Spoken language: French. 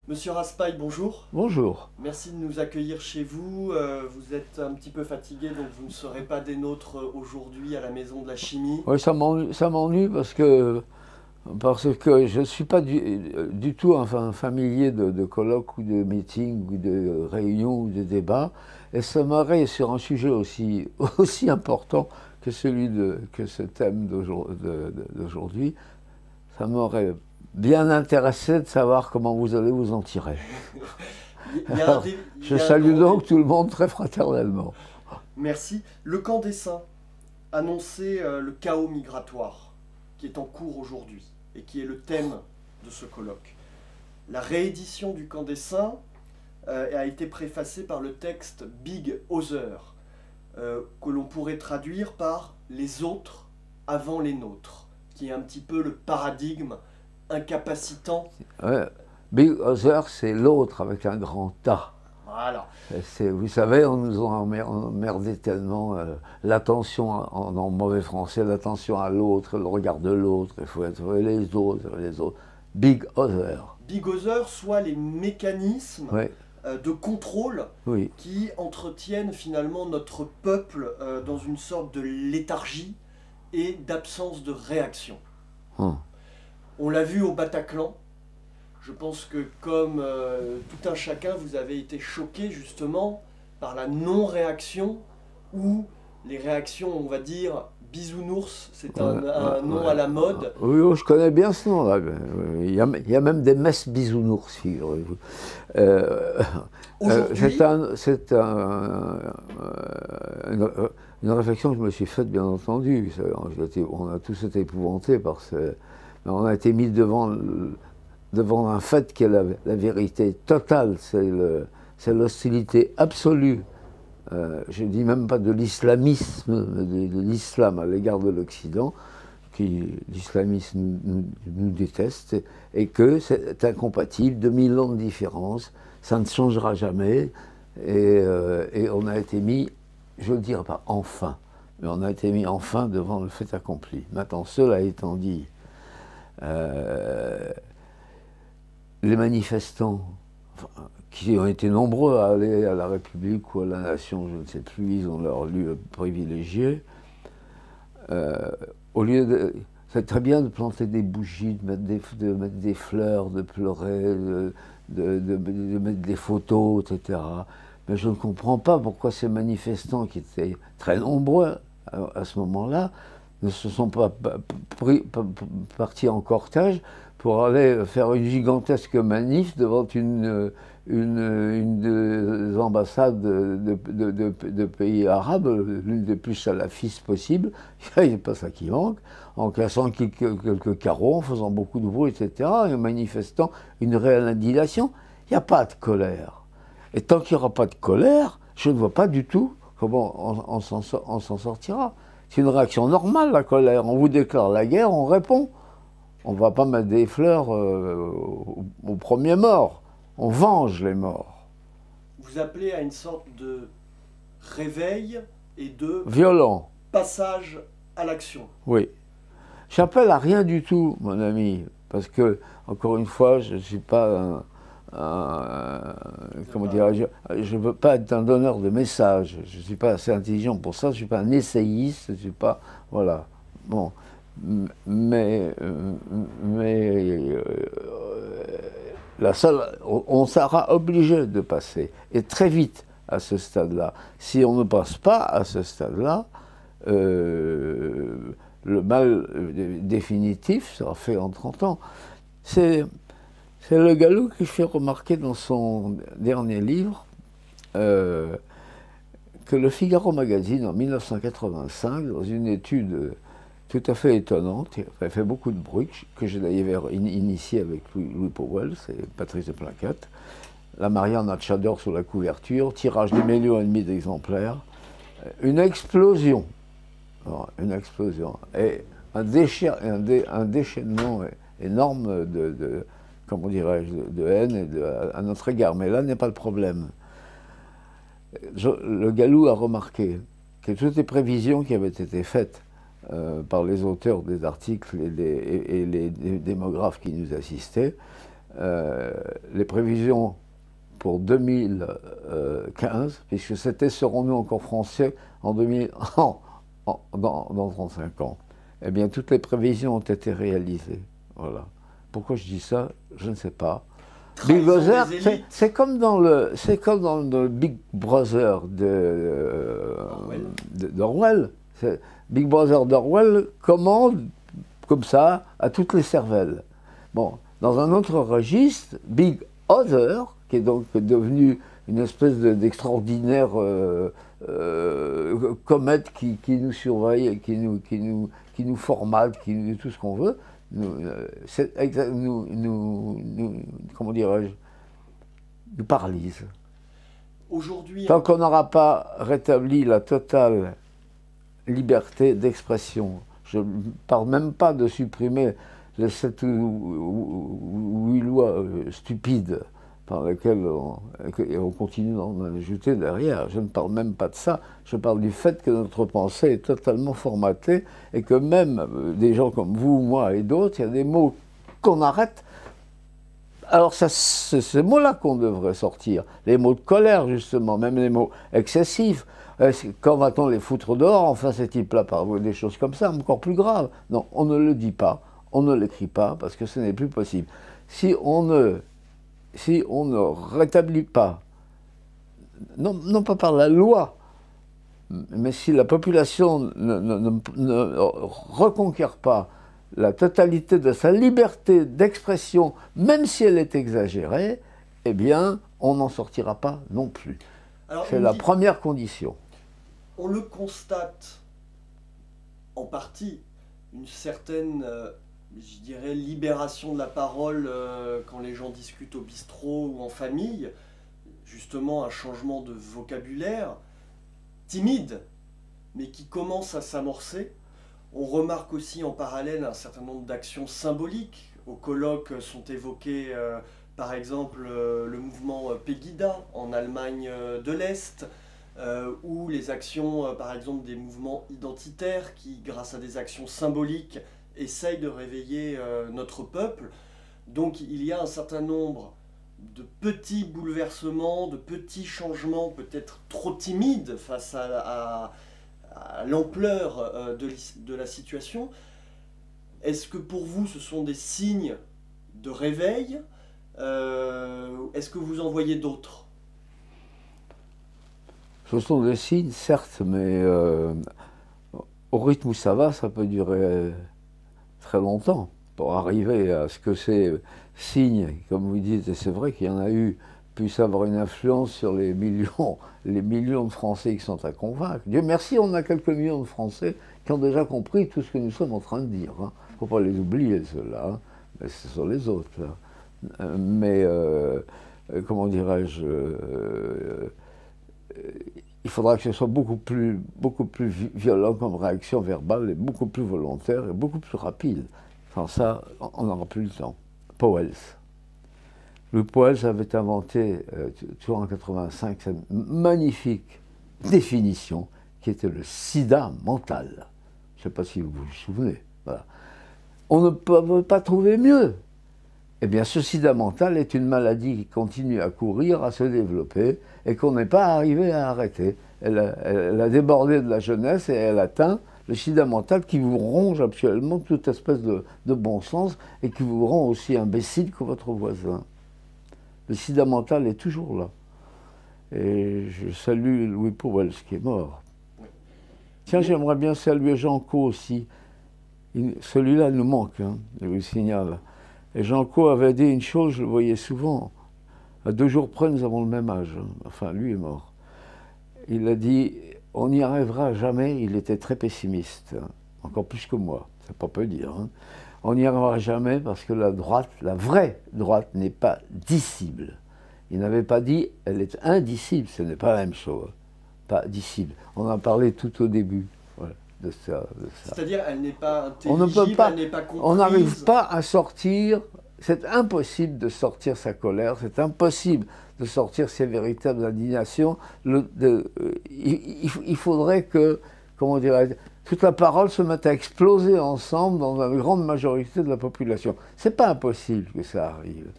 Monsieur Raspail, bonjour. Bonjour. Merci de nous accueillir chez vous. Vous êtes un petit peu fatigué, donc vous ne serez pas des nôtres aujourd'hui à la Maison de la Chimie. Oui, ça m'ennuie parce que je ne suis pas du tout un familier de colloques ou de meetings ou de réunions ou de débats. Et ça m'aurait, sur un sujet aussi important que que ce thème d'aujourd'hui, ça m'aurait bien intéressé de savoir comment vous allez vous en tirer. Alors, je salue donc tout le monde très fraternellement. Merci. Le Camp des Saints annonçait le chaos migratoire qui est en cours aujourd'hui et qui est le thème de ce colloque. La réédition du Camp des Saints a été préfacée par le texte Big Other, que l'on pourrait traduire par les autres avant les nôtres, qui est un petit peu le paradigme incapacitant. Ouais. Big Other, c'est l'autre avec un grand A. Voilà. Vous savez, on nous a emmerdé tellement. L'attention, en mauvais français, l'attention à l'autre, le regard de l'autre, il faut être les autres, les autres. Big Other. Big Other, soit les mécanismes Ouais. de contrôle Oui. qui entretiennent finalement notre peuple dans une sorte de léthargie et d'absence de réaction. On l'a vu au Bataclan. Je pense que comme tout un chacun, vous avez été choqué justement par la non-réaction ou les réactions, on va dire, bisounours, c'est un nom à la mode. Oui, oui, je connais bien ce nom-là. Il y a même des messes bisounours, figurez-vous. C'est une réflexion que je me suis faite, bien entendu. On a tous été épouvantés par ce... On a été mis devant un fait qui est la vérité totale, c'est l'hostilité absolue. Je ne dis même pas de l'islamisme, mais de l'islam à l'égard de l'Occident, l'islamisme nous déteste, et que c'est incompatible, 2000 ans de différence, ça ne changera jamais, et on a été mis, je ne le dirais pas enfin, mais on a été mis enfin devant le fait accompli. Maintenant, cela étant dit, les manifestants, qui ont été nombreux à aller à la République ou à la Nation, je ne sais plus, ils ont leur lieu privilégié. Au lieu de... C'est très bien de planter des bougies, de mettre des fleurs, de pleurer, de mettre des photos, etc. Mais je ne comprends pas pourquoi ces manifestants, qui étaient très nombreux à ce moment-là, ne se sont pas partis en cortège pour aller faire une gigantesque manif devant une des ambassades de pays arabes, l'une des plus salafistes possibles. Il n'y a pas ça qui manque, en cassant quelques carreaux, en faisant beaucoup de bruit, etc., et en manifestant une réelle indignation. Il n'y a pas de colère. Et tant qu'il n'y aura pas de colère, je ne vois pas du tout comment on s'en sortira. C'est une réaction normale, la colère. On vous déclare la guerre, on répond. On ne va pas mettre des fleurs au premier mort. On venge les morts. Vous appelez à une sorte de réveil et de violent passage à l'action. Oui. J'appelle à rien du tout, mon ami, parce que, encore une fois, je ne suis pas comment dirais-je, je ne veux pas être un donneur de messages. Je ne suis pas assez intelligent pour ça, je ne suis pas un essayiste, je ne suis pas... Voilà. Bon. Mais on sera obligé de passer, et très vite à ce stade-là. Si on ne passe pas à ce stade-là, le mal définitif sera fait en 30 ans. C'est Le Gallou qui fait remarquer dans son dernier livre que le Figaro Magazine, en 1985, dans une étude tout à fait étonnante, qui a fait beaucoup de bruit, que j'ai d'ailleurs initié avec Louis Powell, c'est Patrice de Plaquette, la Marianne à Tchador sous la couverture, tirage de 1,5 million d'exemplaires, une explosion, et un déchaînement énorme comment dirais-je, de haine à notre égard. Mais là n'est pas le problème. Le Gallou a remarqué que toutes les prévisions qui avaient été faites par les auteurs des articles et les démographes qui nous assistaient les prévisions pour 2015, puisque c'était serons-nous encore français en 2000, dans 35 ans. Eh bien, toutes les prévisions ont été réalisées. Voilà. Pourquoi je dis ça, je ne sais pas. Big Brother, c'est comme dans le Big Brother d'Orwell. Big Brother d'Orwell commande comme ça à toutes les cervelles. Bon, dans un autre registre, Big Other, qui est donc devenu une espèce d'extraordinaire comète qui nous surveille, qui nous formate, qui nous tout ce qu'on veut, comment dirais-je, nous paralyse. Aujourd'hui, tant qu'on n'aura pas rétabli la totale liberté d'expression, je ne parle même pas de supprimer les 7 ou 8 lois stupides par lesquelles on continue d'en ajouter derrière. Je ne parle même pas de ça. Je parle du fait que notre pensée est totalement formatée et que même des gens comme vous, moi et d'autres, il y a des mots qu'on arrête. Alors c'est ces mots-là qu'on devrait sortir. Les mots de colère, justement, même les mots excessifs. Quand va-t-on les foutre dehors? Enfin, ces types-là parlent des choses comme ça, encore plus graves. Non, on ne le dit pas, on ne l'écrit pas, parce que ce n'est plus possible. Si on ne rétablit pas, non pas par la loi, mais si la population ne reconquiert pas la totalité de sa liberté d'expression, même si elle est exagérée, eh bien, on n'en sortira pas non plus. C'est la première condition. On le constate en partie, une certaine, je dirais, libération de la parole quand les gens discutent au bistrot ou en famille, justement un changement de vocabulaire timide, mais qui commence à s'amorcer. On remarque aussi en parallèle un certain nombre d'actions symboliques. Au colloque sont évoquées par exemple le mouvement Pegida en Allemagne de l'Est, ou les actions par exemple des mouvements identitaires qui, grâce à des actions symboliques, essayent de réveiller notre peuple. Donc il y a un certain nombre de petits bouleversements, de petits changements peut-être trop timides face à l'ampleur de la situation. Est-ce que pour vous ce sont des signes de réveil? Est-ce que vous en voyez d'autres? Ce sont des signes, certes, mais au rythme où ça va, ça peut durer très longtemps pour arriver à ce que ces signes, comme vous dites, et c'est vrai qu'il y en a eu, puissent avoir une influence sur les millions de Français qui sont à convaincre. Dieu merci, on a quelques millions de Français qui ont déjà compris tout ce que nous sommes en train de dire. Il ne faut pas les oublier, ceux-là, hein. Mais ce sont les autres. Mais, comment dirais-je, il faudra que ce soit beaucoup plus violent comme réaction verbale, et beaucoup plus volontaire, et beaucoup plus rapide. Sans ça, on n'aura plus le temps. Pauwels. Louis Pauwels avait inventé, toujours en 85, cette magnifique définition qui était le sida mental. Je ne sais pas si vous vous souvenez. Voilà. On ne peut pas trouver mieux. Eh bien, ce sida mental est une maladie qui continue à courir, à se développer, et qu'on n'est pas arrivé à arrêter. Elle a débordé de la jeunesse et elle atteint le sida mental qui vous ronge absolument toute espèce de bon sens et qui vous rend aussi imbécile que votre voisin. Le sida mental est toujours là. Et je salue Louis Pauwels qui est mort. Tiens, j'aimerais bien saluer Jean Co aussi. Celui-là nous manque, hein, je vous le signale. Et Jean Co avait dit une chose, je le voyais souvent. À 2 jours près, nous avons le même âge. Hein. Enfin, lui est mort. Il a dit, on n'y arrivera jamais. Il était très pessimiste, hein. Encore plus que moi, c'est pas peu dire. Hein. On n'y arrivera jamais parce que la droite, la vraie droite, n'est pas dissible. Il n'avait pas dit, elle est indicible, ce n'est pas la même chose. Pas dissible. On en a parlé tout au début. Voilà, de ça. C'est-à-dire, elle n'est pas intelligible, on ne peut pas, elle n'est pas comprise. On n'arrive pas à sortir, c'est impossible de sortir sa colère, c'est impossible de sortir ses véritables indignations. Il faudrait que, comment dirais-je, toute la parole se mette à exploser ensemble dans une grande majorité de la population. C'est pas impossible que ça arrive.